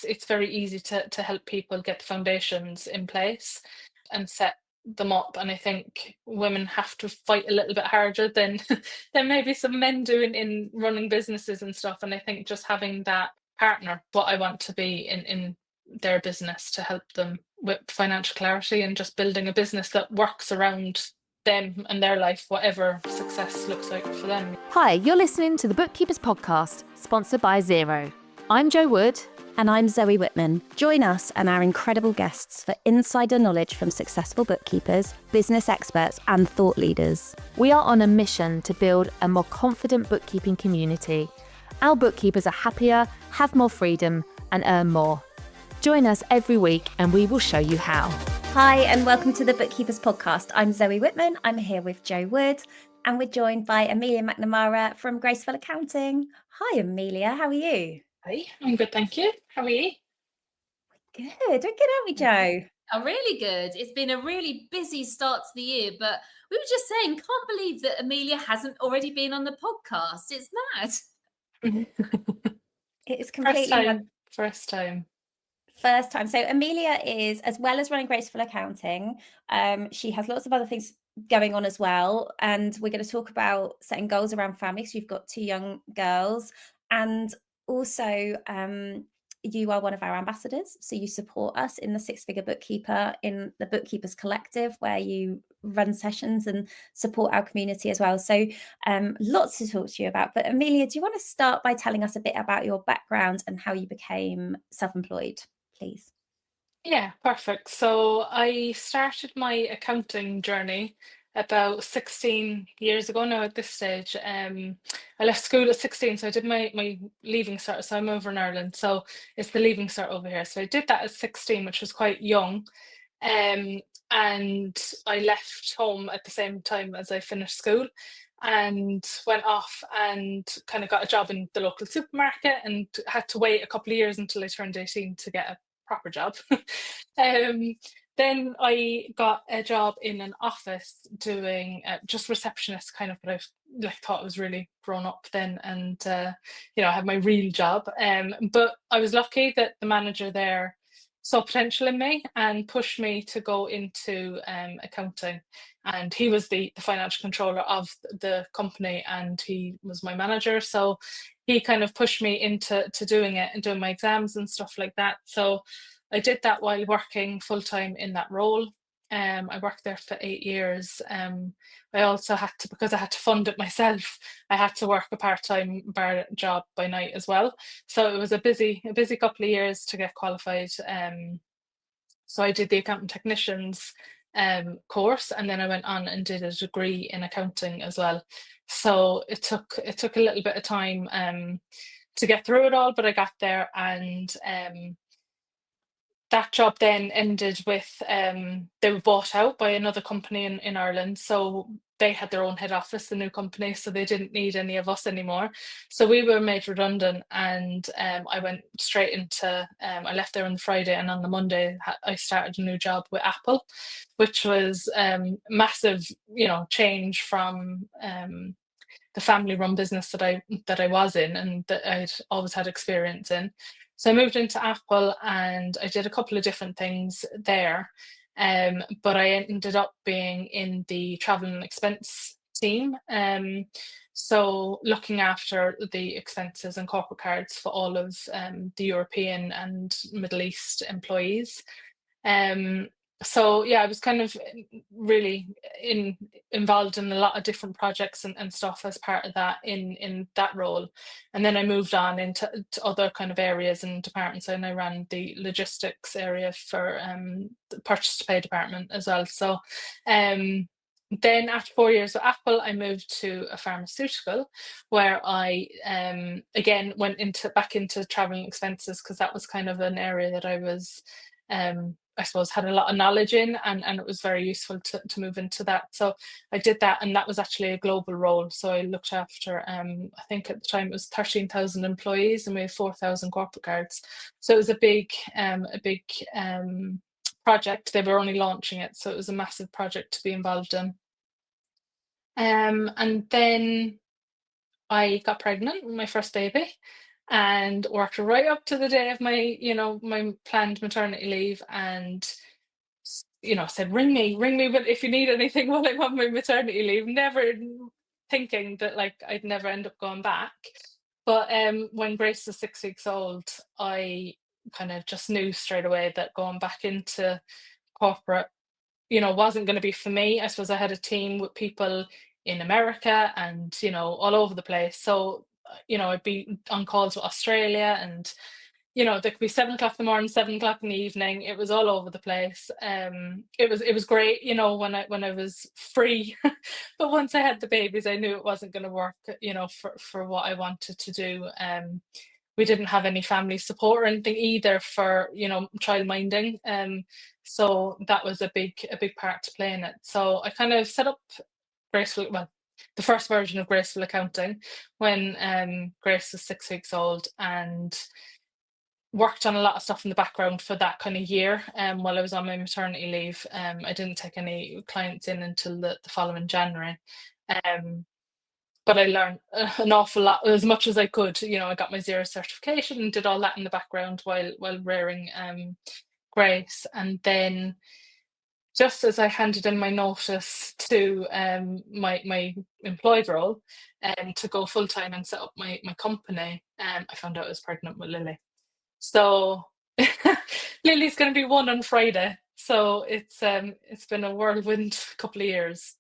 it's very easy to help people get the foundations in place and set them up. And I think women have to fight a little bit harder than than maybe some men do in running businesses and stuff. And I think just having that partner, what I want to be in their business, to help them with financial clarity and just building a business that works around them and their life, whatever success looks like for them. Hi, you're listening to the Bookkeepers Podcast, sponsored by Xero. I'm Jo Wood. And I'm Zoe Whitman. Join us and our incredible guests for insider knowledge from successful bookkeepers, business experts, and thought leaders. We are on a mission to build a more confident bookkeeping community. Our bookkeepers are happier, have more freedom, and earn more. Join us every week and we will show you how. Hi, and welcome to the Bookkeepers Podcast. I'm Zoe Whitman. I'm here with Jo Wood, and we're joined by Amelia McNamara from Graceful Accounting. Hi, Amelia. How are you? Hi, I'm good, thank you. How are you? Good. We're good, aren't we, Jo? Oh, really good. It's been a really busy start to the year, but we were just saying, can't believe that Amelia hasn't already been on the podcast. It's mad. It is completely First time. So Amelia is, as well as running Graceful Accounting, she has lots of other things going on as well. And we're going to talk about setting goals around family. So you've got 2 young girls, and also you are one of our ambassadors. So you support us in the Figure Bookkeeper, in the Bookkeepers Collective, where you run sessions and support our community as well. So lots to talk to you about. But Amelia, do you want to start by telling us a bit about your background and how you became self-employed, please? Yeah, perfect. So I started my accounting journey about 16 years ago now at this stage. I left school at 16, so I did my leaving cert. So I'm over in Ireland, so it's the leaving cert over here. So I did that at 16, which was quite young. And I left home at the same time as I finished school and went off and kind of got a job in the local supermarket, and had to wait a couple of years until I turned 18 to get a proper job. Then I got a job in an office doing just receptionist kind of, but I thought I was really grown up then, and I had my real job. But I was lucky that the manager there saw potential in me and pushed me to go into accounting. And he was the financial controller of the company, and he was my manager. So he kind of pushed me into doing it and doing my exams and stuff like that. So I did that while working full time in that role. I worked there for 8 years. I also had to, because I had to fund it myself, I had to work a part-time bar job by night as well. So it was a busy couple of years to get qualified. So I did the accountant technicians course, and then I went on and did a degree in accounting as well. So it took a little bit of time to get through it all, but I got there. And that job then ended with they were bought out by another company in Ireland. So they had their own head office, the new company, so they didn't need any of us anymore. So we were made redundant, and I went straight into, I left there on the Friday, and on the Monday I started a new job with Apple, which was massive, change from the family-run business that I was in and that I'd always had experience in. So I moved into Apple and I did a couple of different things there, but I ended up being in the travel and expense team. So looking after the expenses and corporate cards for all of the European and Middle East employees. So yeah, I was kind of really involved in a lot of different projects and stuff as part of that in that role. And then I moved on into other kind of areas and departments, and I ran the logistics area for the purchase to pay department as well. So then after 4 years with Apple, I moved to a pharmaceutical where I again went back into travel and expenses, because that was kind of an area that I was I suppose had a lot of knowledge in, and it was very useful to move into that. So I did that, and that was actually a global role. So I looked after I think at the time it was 13,000 employees, and we had 4,000 corporate cards. So it was a big project. They were only launching it, so it was a massive project to be involved in. And then I got pregnant with my first baby, and worked right up to the day of my, my planned maternity leave, and said, ring me, but if you need anything while I'm on my maternity leave, never thinking that like I'd never end up going back. But when Grace was 6 weeks old, I kind of just knew straight away that going back into corporate, wasn't going to be for me. I suppose I had a team with people in America and, all over the place. So, I'd be on calls with Australia, and, there could be 7 o'clock in the morning, 7 o'clock in the evening. It was all over the place. It was great, when I was free. But once I had the babies, I knew it wasn't going to work, for what I wanted to do. We didn't have any family support or anything either for, child minding. So that was a big part to play in it. So I kind of set up the first version of Graceful Accounting when Grace was 6 weeks old, and worked on a lot of stuff in the background for that kind of year while I was on my maternity leave. I didn't take any clients in until the following January. But I learned an awful lot, as much as I could. I got my Xero certification and did all that in the background while rearing Grace. And then just as I handed in my notice to my employed role to go full-time and set up my company, I found out I was pregnant with Lily. So Lily's going to be 1 on Friday. So it's been a whirlwind couple of years.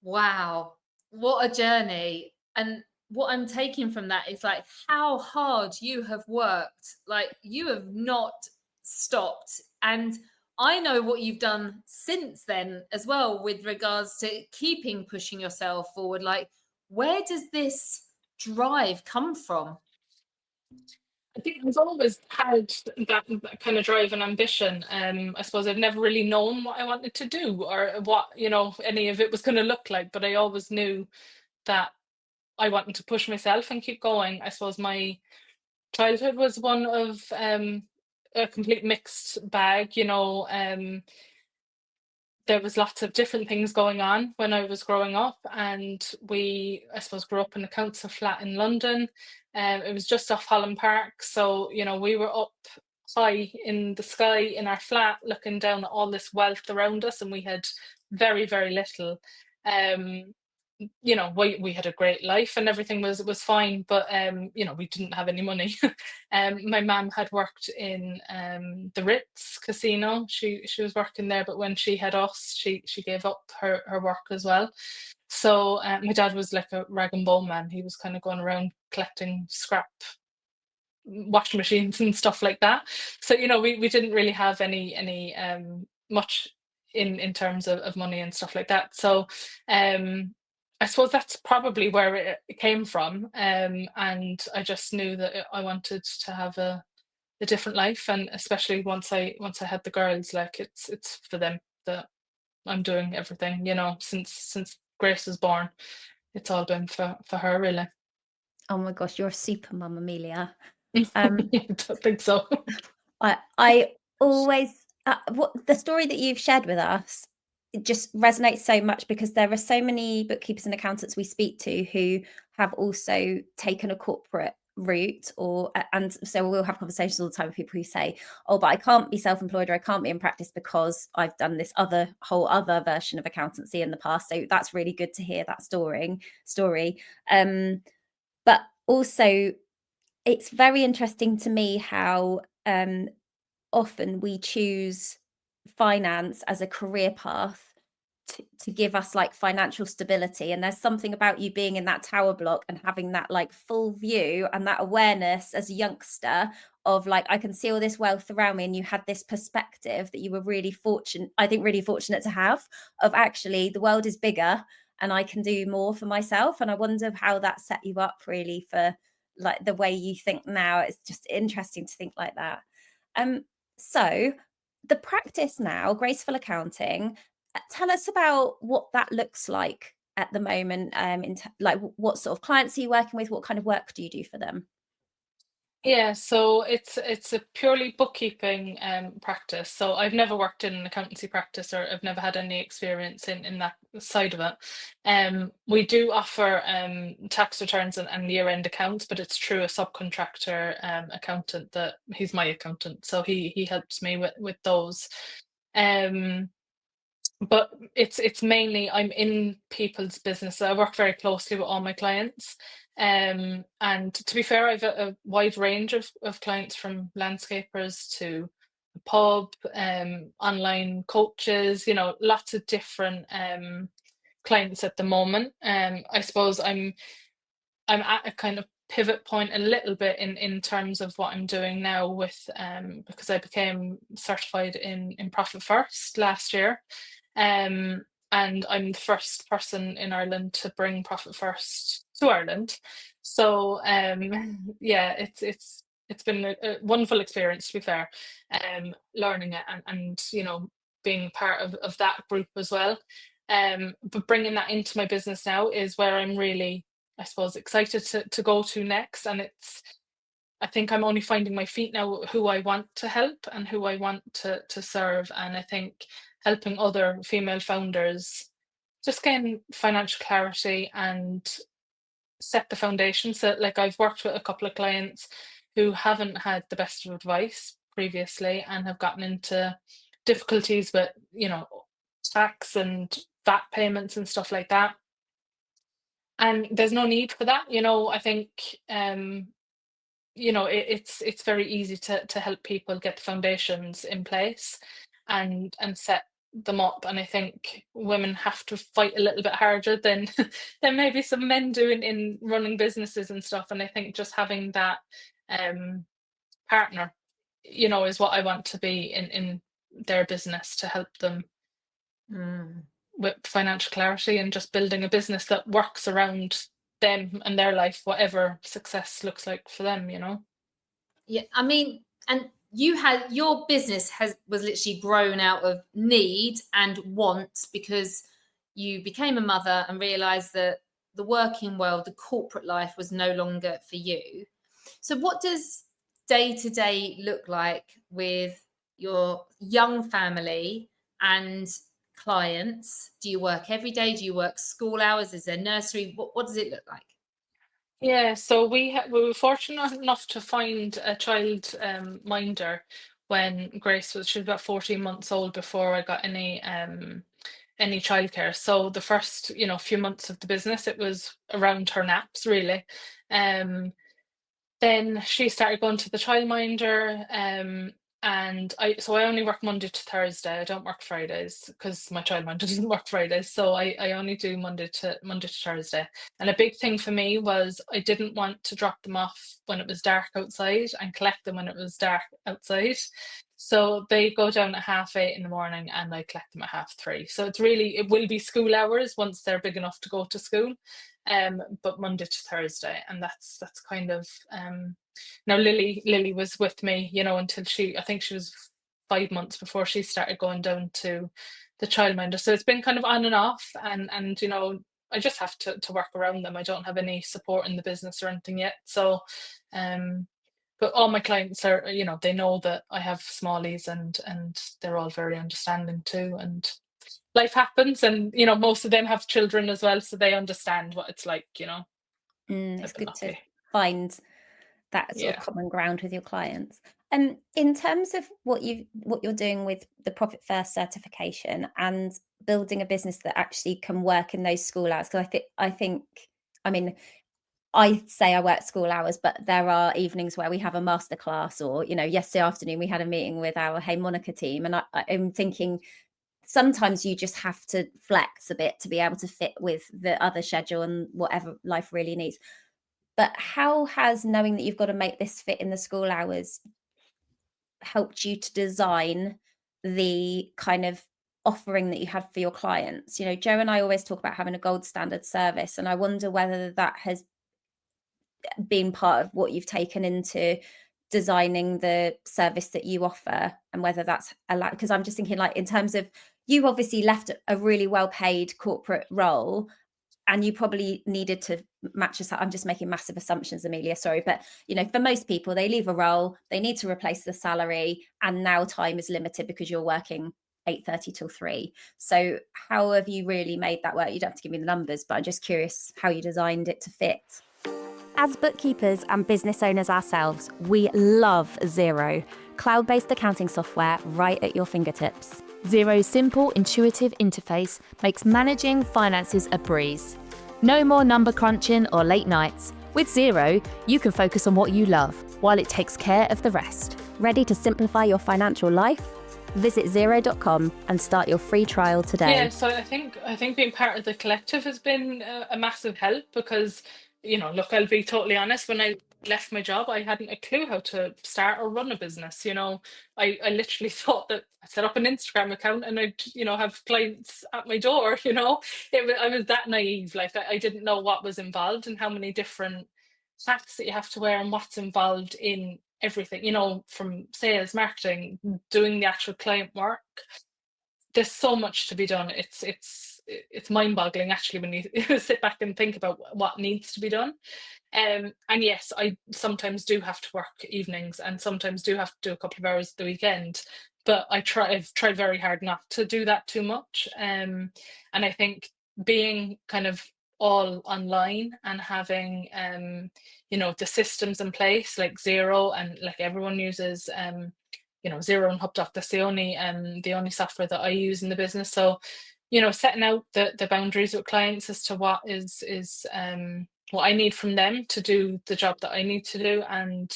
Wow, what a journey. And what I'm taking from that is like how hard you have worked. Like you have not stopped. And I know what you've done since then as well with regards to keeping pushing yourself forward. Like, where does this drive come from? I think I've always had that kind of drive and ambition. I suppose I've never really known what I wanted to do or what, any of it was going to look like, but I always knew that I wanted to push myself and keep going. I suppose my childhood was one of a complete mixed bag. There was lots of different things going on when I was growing up, and I suppose, grew up in a council flat in London. It was just off Holland Park, so we were up high in the sky in our flat, looking down at all this wealth around us, and we had very, very little. We had a great life and everything was fine, but we didn't have any money. My mum had worked in the Ritz casino. She was working there, but when she had us, she gave up her work as well. So my dad was like a rag and bone man. He was kind of going around collecting scrap washing machines and stuff like that. So we didn't really have any much in terms of money and stuff like that. So I suppose that's probably where it came from. And I just knew that I wanted to have a different life, and especially once I had the girls, like it's for them that I'm doing everything. Since Grace was born, it's all been for her, really. Oh my gosh, you're a super mum, Amelia. I don't think so. I always what the story that you've shared with us, it just resonates so much, because there are so many bookkeepers and accountants we speak to who have also taken a corporate route, and so we'll have conversations all the time with people who say, oh, but I can't be self-employed or I can't be in practice because I've done this whole other version of accountancy in the past. So that's really good to hear that story. But also it's very interesting to me how often we choose finance as a career path to give us like financial stability, and there's something about you being in that tower block and having that like full view and that awareness as a youngster of like, I can see all this wealth around me, and you had this perspective that you were really fortunate to have, of actually the world is bigger and I can do more for myself. And I wonder how that set you up really for like the way you think now. It's just interesting to think like that. So the practice now, Graceful Accounting, tell us about what that looks like at the moment. Like what sort of clients are you working with? What kind of work do you do for them? Yeah, so it's a purely bookkeeping practice. So I've never worked in an accountancy practice, or I've never had any experience in that side of it. We do offer tax returns and year-end accounts, but it's through a subcontractor accountant that he's my accountant, so he helps me with those. Um, but it's mainly I'm in people's business. So I work very closely with all my clients. And to be fair, I've a wide range of clients, from landscapers to a pub, online coaches, lots of different clients at the moment. I suppose I'm at a kind of pivot point a little bit in terms of what I'm doing now, with because I became certified in Profit First last year. Um, and I'm the first person in Ireland to bring Profit First to Ireland. So yeah, it's been a wonderful experience, to be fair, learning it and being part of that group as well. But bringing that into my business now is where I'm really, I suppose, excited to go to next. And I think I'm only finding my feet now, who I want to help and who I want to serve. And I think helping other female founders just gain financial clarity and set the foundation. So, like, I've worked with a couple of clients who haven't had the best of advice previously and have gotten into difficulties with, tax and VAT payments and stuff like that. And there's no need for that. I think it's very easy to help people get the foundations in place and set them up. And I think women have to fight a little bit harder than than maybe some men do in running businesses and stuff. And I think just having that partner, is what I want to be in their business, to help them with financial clarity and just building a business that works around them and their life, whatever success looks like for them. Yeah, I mean, and your business was literally grown out of need and want, because you became a mother and realized that the working world, the corporate life, was no longer for you. So what does day to day look like with your young family and clients? Do you work every day? Do you work school hours? Is there nursery? What does it look like? Yeah, so we were fortunate enough to find a child minder when Grace she was about 14 months old, before I got any childcare. So the first few months of the business, it was around her naps, really. Then she started going to the childminder, and I only work Monday to Thursday. I don't work Fridays because my childminder doesn't work Fridays. So I only do Monday to Thursday. And a big thing for me was I didn't want to drop them off when it was dark outside and collect them when it was dark outside. So they go down at 8:30 in the morning and I collect them at 3:30. So it will be school hours once they're big enough to go to school. But Monday to Thursday, and that's kind of now Lily was with me, until I think she was 5 months before she started going down to the childminder. So it's been kind of on and off, and I just have to work around them. I don't have any support in the business or anything yet. So but all my clients are, they know that I have smallies, and they're all very understanding too. And life happens, and most of them have children as well, so they understand what it's like. It's good to lucky. find that sort of common ground with your clients. In terms of what you're doing with the Profit First certification and building a business that actually can work in those school hours, because I mean, I say I work school hours, but there are evenings where we have a masterclass, or yesterday afternoon we had a meeting with our Hey Monica team, and I'm thinking sometimes you just have to flex a bit to be able to fit with the other schedule and whatever life really needs. But how has knowing that you've got to make this fit in the school hours helped you to design the kind of offering that you have for your clients? Joe and I always talk about having a gold standard service, and I wonder whether that has been part of what you've taken into designing the service that you offer, and whether that's allowed. Because I'm just thinking, like, in terms of, you obviously left a really well paid corporate role and you probably needed to match us. I'm just making massive assumptions, Amelia, sorry. But, for most people, they leave a role, they need to replace the salary, and now time is limited because you're working 8:30 till 3. So how have you really made that work? You don't have to give me the numbers, but I'm just curious how you designed it to fit. As bookkeepers and business owners ourselves, we love Xero, cloud-based accounting software right at your fingertips. Xero's simple, intuitive interface makes managing finances a breeze. No more number crunching or late nights. With Xero, you can focus on what you love, while it takes care of the rest. Ready to simplify your financial life? Visit Xero.com and start your free trial today. Yeah, so I think being part of the collective has been a massive help because, look, I'll be totally honest, when I left my job, I hadn't a clue how to start or run a business. I literally thought that I set up an Instagram account and I'd, have clients at my door, I was that naive. Like I didn't know what was involved and how many different hats that you have to wear and what's involved in everything, from sales, marketing, doing the actual client work. There's so much to be done. It's mind-boggling actually when you sit back and think about what needs to be done. And yes, I sometimes do have to work evenings and sometimes do have to do a couple of hours at the weekend. But I've tried very hard not to do that too much. And I think being kind of all online and having the systems in place like Xero, and like everyone uses Xero and HubDoc. That's the only software that I use in the business. So setting out the boundaries with clients as to what is what I need from them to do the job that I need to do, and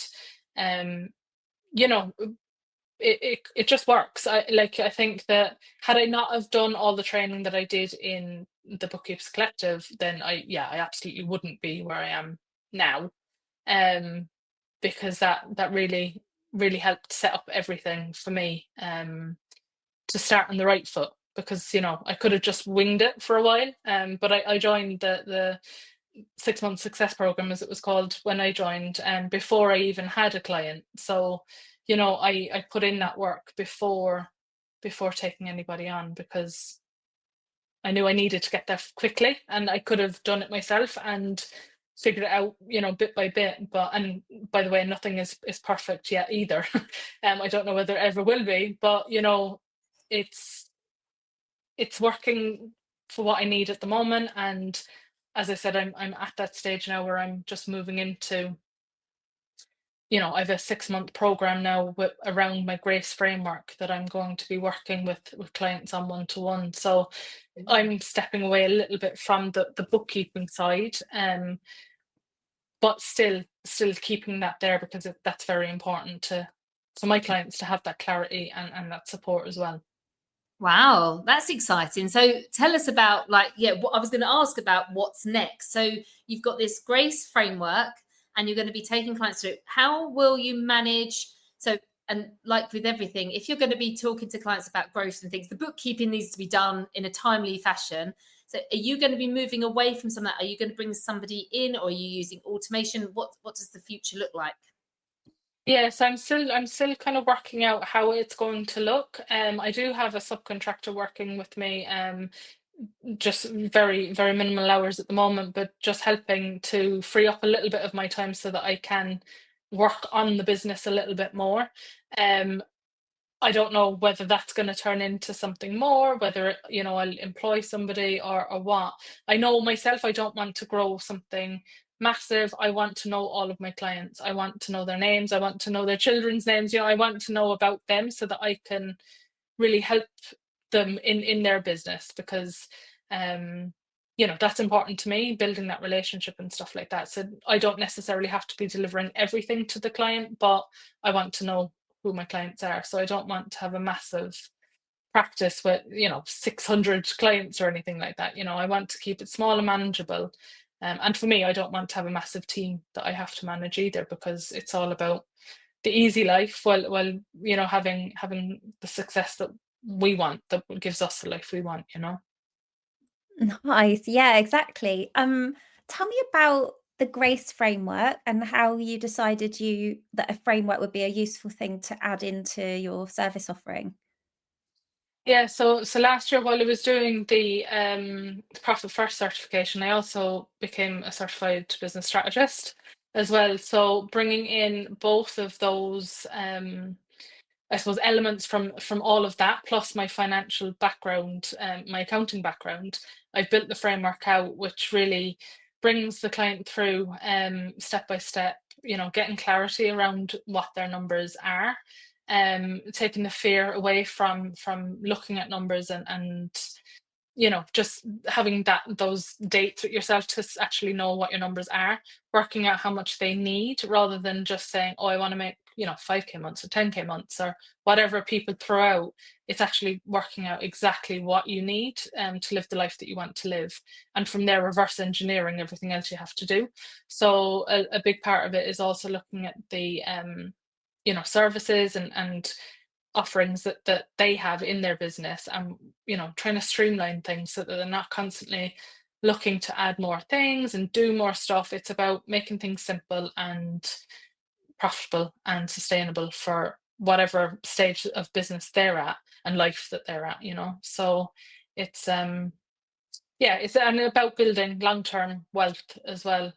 it just works. I think that had I not have done all the training that I did in the Bookkeepers Collective, then I absolutely wouldn't be where I am now, because that really helped set up everything for me to start on the right foot. Because I could have just winged it for a while, but I joined the 6-month success program, as it was called, when I joined, and before I even had a client. So I put in that work before taking anybody on, because I knew I needed to get there quickly, and I could have done it myself and figured it out, bit by bit. And by the way, nothing is perfect yet either. I don't know whether it ever will be, but it's working for what I need at the moment. And as I said, I'm at that stage now where I'm just moving into, I have a 6-month program now around my Grace framework that I'm going to be working with clients on one-to-one. So I'm stepping away a little bit from the bookkeeping side, but still keeping that there, because that's very important for my clients to have that clarity and that support as well. Wow, that's exciting. So tell us about what I was going to ask about what's next. So you've got this Grace framework and you're going to be taking clients through it. How will you manage? So, and like with everything, if you're going to be talking to clients about growth and things, the bookkeeping needs to be done in a timely fashion. So are you going to be moving away from some of that? Are you going to bring somebody in, or are you using automation? What does the future look like? Yes, I'm still kind of working out how it's going to look. I do have a subcontractor working with me, just very, very minimal hours at the moment, but just helping to free up a little bit of my time so that I can work on the business a little bit more. I don't know whether that's going to turn into something more, whether I'll employ somebody or what. I know myself, I don't want to grow something massive. I want to know all of my clients. I want to know their names. I want to know their children's names. I want to know about them so that I can really help them in their business, because that's important to me, building that relationship and stuff like that. So I don't necessarily have to be delivering everything to the client, but I want to know who my clients are. So I don't want to have a massive practice with 600 clients or anything like that. I want to keep it small and manageable. And for me, I don't want to have a massive team that I have to manage either, because it's all about the easy life while having the success that we want, that gives us the life we want. Nice. Yeah, exactly. Tell me about the Grace framework and how you decided that a framework would be a useful thing to add into your service offering. Yeah, so last year while I was doing the Profit First certification, I also became a certified business strategist as well. So bringing in both of those, I suppose, elements from all of that, plus my financial background, my accounting background, I've built the framework out, which really brings the client through step by step, getting clarity around what their numbers are, taking the fear away from looking at numbers and just having those dates with yourself to actually know what your numbers are, working out how much they need, rather than just saying, oh, I want to make 5k months or 10k months or whatever people throw out. It's actually working out exactly what you need to live the life that you want to live, and from there reverse engineering everything else you have to do. So a big part of it is also looking at the services and offerings that they have in their business, and trying to streamline things so that they're not constantly looking to add more things and do more stuff. It's about making things simple and profitable and sustainable for whatever stage of business they're at and life that they're at, so it's it's and about building long-term wealth as well,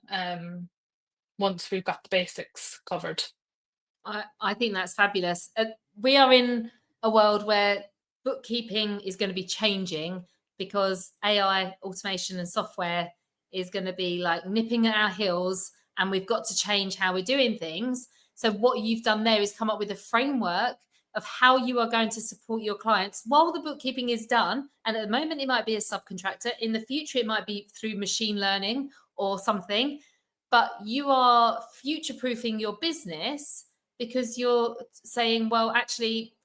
once we've got the basics covered. I think that's fabulous. We are in a world where bookkeeping is going to be changing, because AI, automation and software is going to be like nipping at our heels, and we've got to change how we're doing things. So what you've done there is come up with a framework of how you are going to support your clients while the bookkeeping is done. And at the moment, it might be a subcontractor. In the future, it might be through machine learning or something. But you are future-proofing your business, because you're saying, well, actually,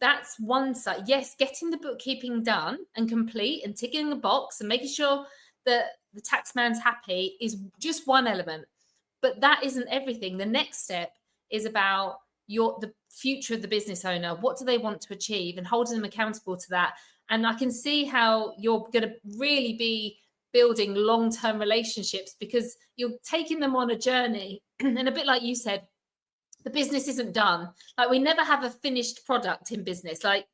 that's one side. Yes, getting the bookkeeping done and complete and ticking the box and making sure that the tax man's happy is just one element. But that isn't everything. The next step is about the future of the business owner. What do they want to achieve, and holding them accountable to that. And I can see how you're going to really be building long-term relationships, because you're taking them on a journey. And a bit like you said, the business isn't done. Like, we never have a finished product in business. Like,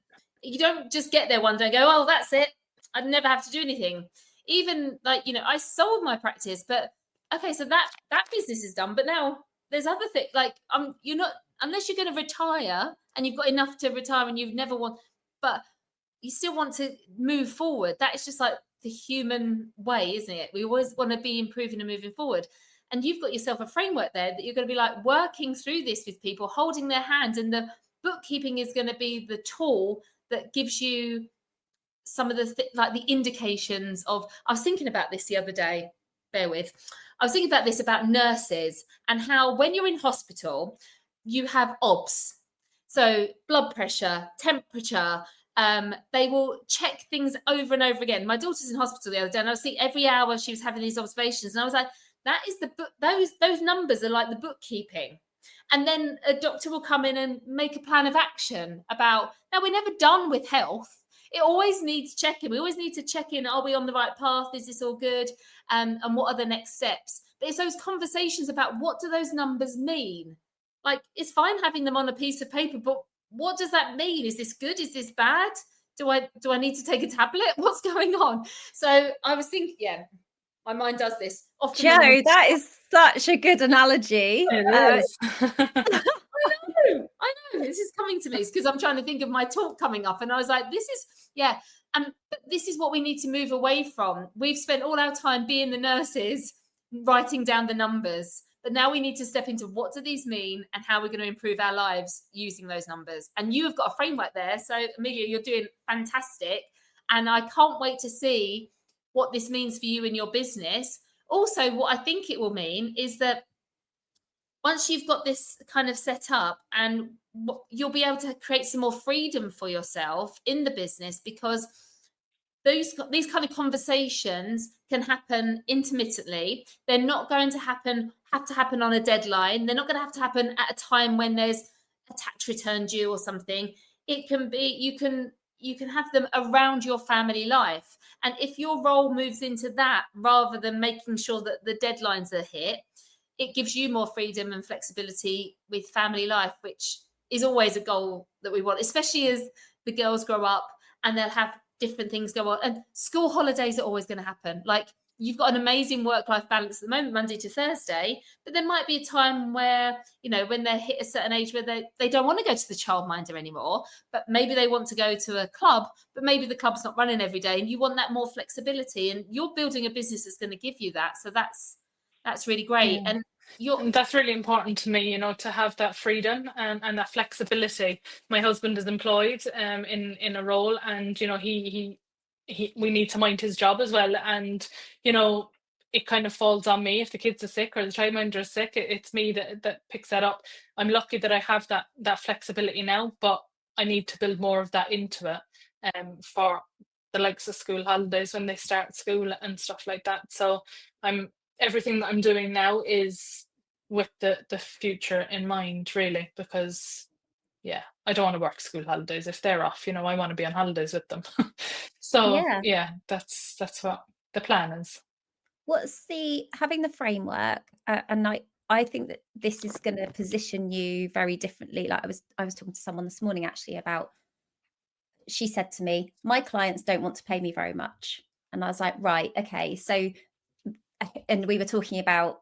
you don't just get there one day and go, oh, that's it, I'd never have to do anything. Even like, I sold my practice, but okay, so that business is done, but now there's other things. Like, you're not, unless you're going to retire and you've got enough to retire and you've never want, but you still want to move forward. That is just like the human way, isn't it? We always want to be improving and moving forward. And you've got yourself a framework there that you're going to be like working through this with people, holding their hand. And the bookkeeping is going to be the tool that gives you some of the like the indications of. I was thinking about this the other day. Bear with. I was thinking about this about nurses, and how when you're in hospital, you have OBS. So blood pressure, temperature. They will check things over and over again. My daughter's in hospital the other day, and I see every hour she was having these observations, and I was like, that is the book. Those numbers are like the bookkeeping. And then a doctor will come in and make a plan of action about. Now, we're never done with health. It always needs checking. We always need to check in. Are we on the right path? Is this all good? And what are the next steps? But it's those conversations about, what do those numbers mean? Like, it's fine having them on a piece of paper, but what does that mean? Is this good? Is this bad? Do I need to take a tablet? What's going on? So I was thinking, my mind does this. Often Jo, that is such a good analogy. It is. I know. This is coming to me because I'm trying to think of my talk coming up, and I was like, but this is what we need to move away from. We've spent all our time being the nurses, writing down the numbers, but now we need to step into, what do these mean and how we're going to improve our lives using those numbers. And you have got a framework there. So Amelia, you're doing fantastic. And I can't wait to see what this means for you in your business. Also, what I think it will mean is that once you've got this kind of set up, and you'll be able to create some more freedom for yourself in the business, because these kind of conversations can happen intermittently. They're not going to have to happen on a deadline. They're not going to have to happen at a time when there's a tax return due or something. It can be, you can have them around your family life. And if your role moves into that, rather than making sure that the deadlines are hit, it gives you more freedom and flexibility with family life, which is always a goal that we want, especially as the girls grow up and they'll have different things go on. And school holidays are always going to happen. Like, you've got an amazing work-life balance at the moment, Monday to Thursday, but there might be a time where, you know, when they hit a certain age where they don't want to go to the childminder anymore, but maybe they want to go to a club, but maybe the club's not running every day, and you want that more flexibility, and you're building a business that's going to give you that. So that's really great. Yeah. And that's really important to me, you know, to have that freedom and that flexibility. My husband is employed in a role, and, you know, he we need to mind his job as well. And, you know, it kind of falls on me if the kids are sick or the childminder is sick. It's me that picks that up. I'm lucky that I have that flexibility now, but I need to build more of that into it for the likes of school holidays when they start school and stuff like that. So everything that I'm doing now is with the future in mind, really, because I don't want to work school holidays. If they're off, you know, I want to be on holidays with them. So that's what the plan is. What's having the framework, and I think that this is going to position you very differently. Like I was talking to someone this morning actually about, she said to me, my clients don't want to pay me very much. And I was like, right, okay. So, and we were talking about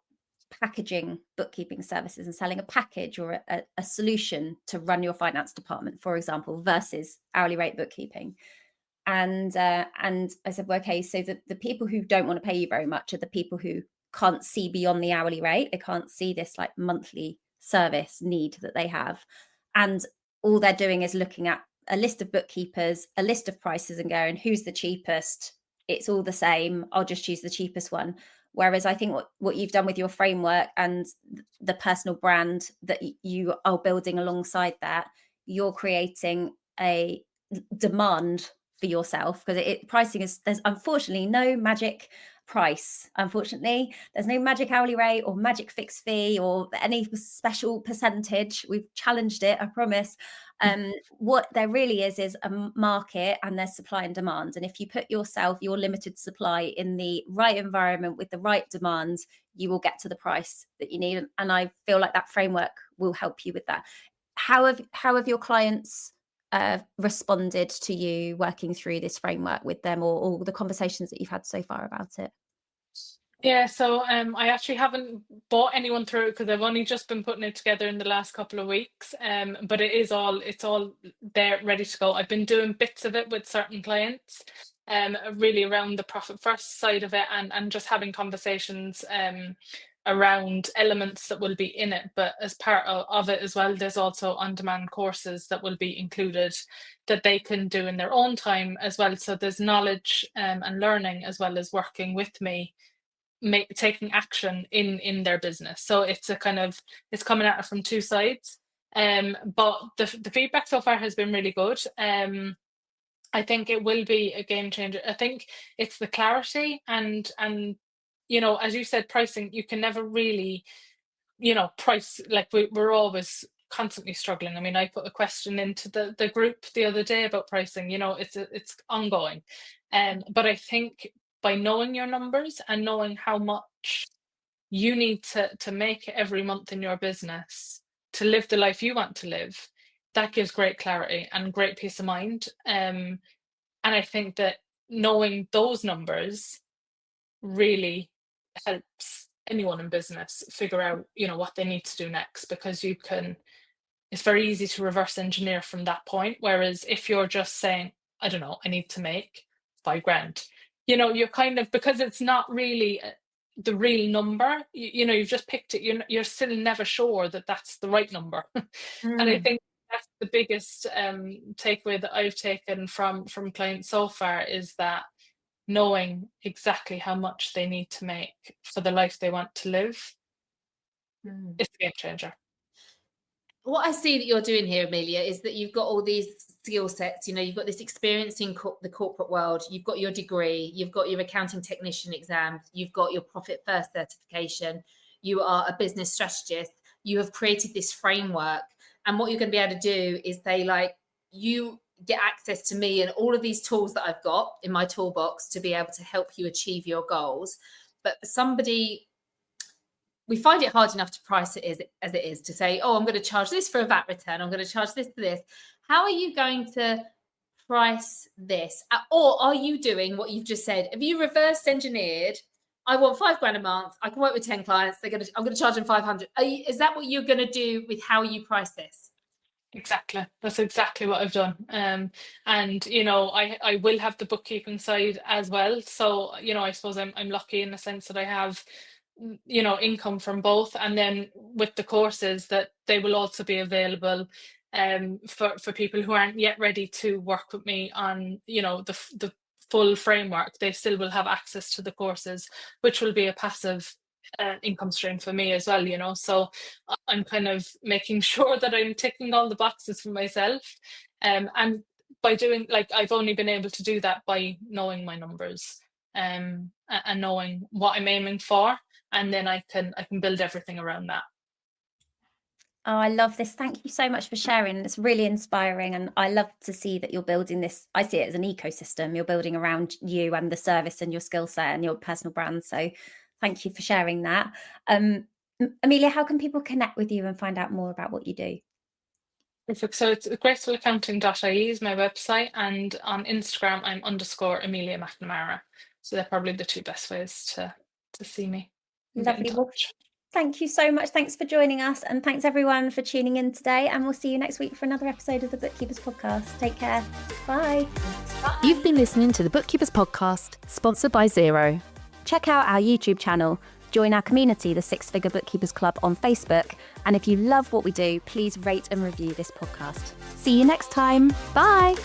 packaging bookkeeping services and selling a package or a solution to run your finance department, for example, versus hourly rate bookkeeping. And I said, well, okay, so the people who don't want to pay you very much are the people who can't see beyond the hourly rate. They can't see this like monthly service need that they have. And all they're doing is looking at a list of bookkeepers, a list of prices, and going, who's the cheapest? It's all the same. I'll just choose the cheapest one. Whereas I think what you've done with your framework and the personal brand that you are building alongside that, you're creating a demand for yourself, because pricing there's unfortunately no magic price. Unfortunately, there's no magic hourly rate or magic fixed fee or any special percentage. We've challenged it, I promise. What there really is a market, and there's supply and demand. And if you put your limited supply in the right environment with the right demand, you will get to the price that you need. And I feel like that framework will help you with that. How have your clients responded to you working through this framework with them, or the conversations that you've had so far about it? Yeah, so I actually haven't brought anyone through it because I've only just been putting it together in the last couple of weeks. But it's all there ready to go. I've been doing bits of it with certain clients, really around the profit first side of it, and just having conversations around elements that will be in it. But as part of it as well, there's also on-demand courses that will be included that they can do in their own time as well. So there's knowledge and learning as well as working with me, taking action in their business. So it's coming at it from two sides. But the feedback so far has been really good. I think it will be a game changer. I think it's the clarity and you know, as you said, pricing, you can never really, you know, price, like we're always constantly struggling. I mean, I put a question into the group the other day about pricing, you know, it's ongoing. But I think by knowing your numbers and knowing how much you need to make every month in your business to live the life you want to live, that gives great clarity and great peace of mind. And I think that knowing those numbers really helps anyone in business figure out, you know, what they need to do next, because it's very easy to reverse engineer from that point. Whereas if you're just saying, I don't know, I need to make $5,000, you know, you're kind of, because it's not really the real number, you know, you've just picked it, you're still never sure that that's the right number. And I think that's the biggest takeaway that I've taken from clients so far, is that knowing exactly how much they need to make for the life they want to live is a game changer. What I see that you're doing here, Amelia, is that you've got all these skill sets. You know, you've got this experience in the corporate world, you've got your degree, you've got your accounting technician exam, you've got your profit first certification, you are a business strategist, you have created this framework. And what you're going to be able to do is say, like, you get access to me and all of these tools that I've got in my toolbox to be able to help you achieve your goals. But somebody, we find it hard enough to price it as it is, to say, oh, I'm going to charge this for a VAT return, I'm going to charge this for this. How are you going to price this? Or are you doing what you've just said? Have you reverse engineered? I want $5,000 a month. I can work with 10 clients. I'm going to charge them 500. Is that what you're going to do with how you price this? Exactly. That's exactly what I've done. And I will have the bookkeeping side as well. So, I suppose I'm lucky in the sense that I have, income from both. And then with the courses, that they will also be available for people who aren't yet ready to work with me on, the full framework. They still will have access to the courses, which will be a passive income stream for me as well. So I'm kind of making sure that I'm ticking all the boxes for myself, and by doing, like, I've only been able to do that by knowing my numbers, and knowing what I'm aiming for, and then I can build everything around that. Oh, I love this. Thank you so much for sharing. It's really inspiring. And I love to see that you're building this. I see it as an ecosystem. You're building around you and the service and your skill set and your personal brand. So thank you for sharing that. Amelia, how can people connect with you and find out more about what you do? Perfect. So it's gracefulaccounting.ie is my website, and on Instagram I'm _Amelia McNamara. So they're probably the two best ways to see me. Lovely. Well, thank you so much. Thanks for joining us, and thanks everyone for tuning in today, and we'll see you next week for another episode of the Bookkeepers Podcast. Take care. Bye. Bye. You've been listening to the Bookkeepers Podcast, sponsored by Xero. Check out our YouTube channel, join our community, the Six Figure Bookkeepers Club, on Facebook, and if you love what we do, please rate and review this podcast. See you next time. Bye.